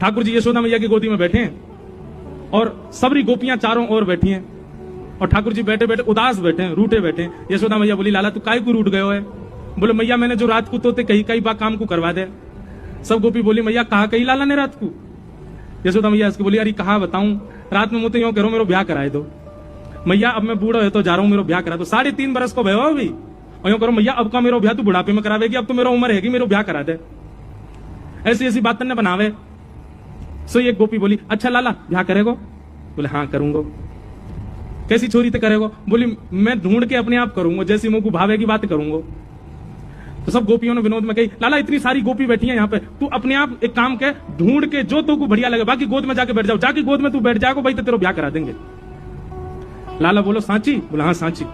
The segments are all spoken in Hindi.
ठाकुर जी यशोदा मैया की गोदी में बैठे हैं और सबरी गोपियां चारों ओर बैठी हैं और ठाकुर जी बैठे बैठे उदास बैठे हैं, रूठे बैठे हैं। यशोदा मैया बोली, लाला तू काहे को रूठ गयो है? बोले, मैया मैंने जो रात को तोते कही कई बार काम को करवा दे। सब गोपी बोली, मैया कहा कही लाला ने रात को? यशोदा मैया इसकी बोली, अरे कहा बताऊं, रात में मुझे यूं करो मेरे ब्याह कराए दो। मैया अब मैं बूढ़ा है तो जा रहा हूं, मेरा ब्याह करा दो। 3.5 बरस को भयो अभी, और यूं करो मैया अब का मेरा ब्याह तू बुढ़ापे में करावेगी, अब तो मेरा उम्र है कि मेरा ब्याह करा दे। ऐसी ऐसी बातें ने बनावे। सो एक गोपी बोली, अच्छा लाला ब्याह करेगो? बोले हाँ करूंगा। कैसी छोरी ते करेगो? बोली मैं ढूंढ के अपने आप करूंगा, जैसी मुंह को भावेगी बात करूंगा। तो सब गोपियों ने विनोद में कही, लाला इतनी सारी गोपी बैठी है यहाँ पे, तू अपने आप एक काम के ढूंढ के जो तो को बढ़िया लगे, बाकी गोद में जाके बैठ जाओ, जाके गोद में तू बैठ जाएगा भाई तो तेरा ब्याह करा देंगे। लाला बोलो सांची? बोला हाँ सांची।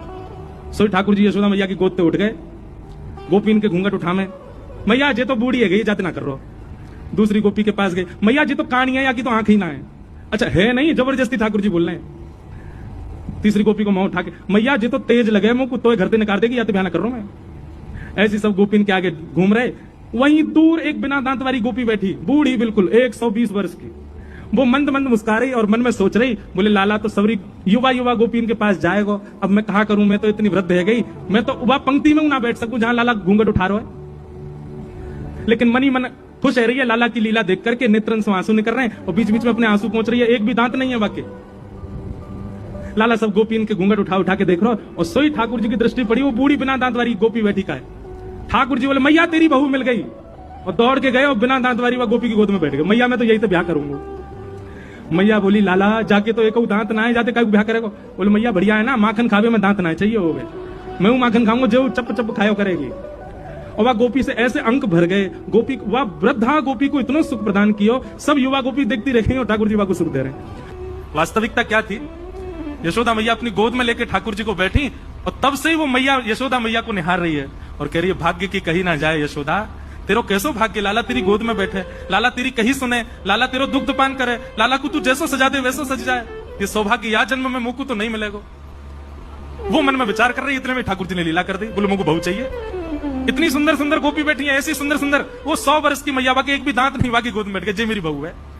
सो ठाकुर जी यशोदा मैया की गोद पे उठ गए, गोपी इनके घूंघट उठामे, मैया जे तो बूढ़ी है गई जाते ना कर रहो। दूसरी गोपी के पास गए, मैया जी तो कानी है या की तो आंख ही ना है? अच्छा है नहीं, जबरदस्ती ठाकुर जी बोल रहे हैं। तीसरी गोपी को मुंह उठा के, मैया जी तो तेज लगे मुंह को तो घर से निकाल देगी या तो बयान कर रहा हूं मैं। ऐसी सब गोपी इनके आगे घूम रहे। वहीं दूर एक बिना दांत वाली गोपी बैठी, बूढ़ी बिल्कुल 120 वर्ष की। वो मंद मंद मुस्कुरा रही और मन में सोच रही, बोले लाला तो सबरी युवा युवा गोपी इनके पास जाएगा, अब मैं कहा करूं, मैं तो इतनी वृद्ध है गई, मैं तो वह पंक्ति में ना बैठ सकूं जहां लाला घूंघट उठा रहा है। लेकिन मनी मन खुश रह रही है लाला की लीला देख करके, नेत्रन से आंसू निकल रहे हैं और बीच बीच में अपने आंसू पहुंच रही है, एक भी दांत नहीं है वाकई। लाला सब गोपी इनके घूंघट उठा उठा के देख रहा और सोई ठाकुर जी की दृष्टि पड़ी, वो बूढ़ी बिना दांत वाली गोपी बैठी का है। ठाकुर जी बोले, मैया तेरी बहू मिल गई, और दौड़ के गए और बिना दांत वाली वह गोपी की गोद में बैठ गए। मैया मैं तो यही तो ब्याह करूंगा। मैया बोली, लाला जाके तो एक दांत ना है, जाते कहीं ब्याह करेगा? बोले मैया बढ़िया है ना, माखन खावे में दांत ना चाहिए हो गए, मैं वो माखन खाऊंगा जो चप चप खायो करेगी। और वह गोपी से ऐसे अंक भर गए, गोपी वह वृद्धा गोपी को इतना सुख प्रदान किया, सब युवा गोपी देखती रही और ठाकुर जी को सुख दे रहे। वास्तविकता क्या थी? यशोदा मैया अपनी गोद में लेके ठाकुर जी को बैठी और तब से ही वो मैया यशोदा मैया को निहार रही है और कह रही है, भाग्य की कही ना जाए यशोदा, तेरो कैसो भाग्य, लाला तेरी गोद में बैठे, लाला तेरी कही सुने, लाला तेरो दुग्ध पान करे, लाला को तू जैसो सजा दे वैसो सज जाए। ये सौभाग्य या जन्म में मुझको तो नहीं मिलेगा। वो मन में विचार कर रही, इतने में ठाकुर जी ने लीला कर दी, बोले मुझको बहू चाहिए। इतनी सुंदर सुंदर गोपी बैठी है, ऐसी सुंदर सुंदर, वो 100 वर्ष की मैया, बाकी एक भी दांत नहीं, बाकी गोद में बैठ गए, जे मेरी बहू है।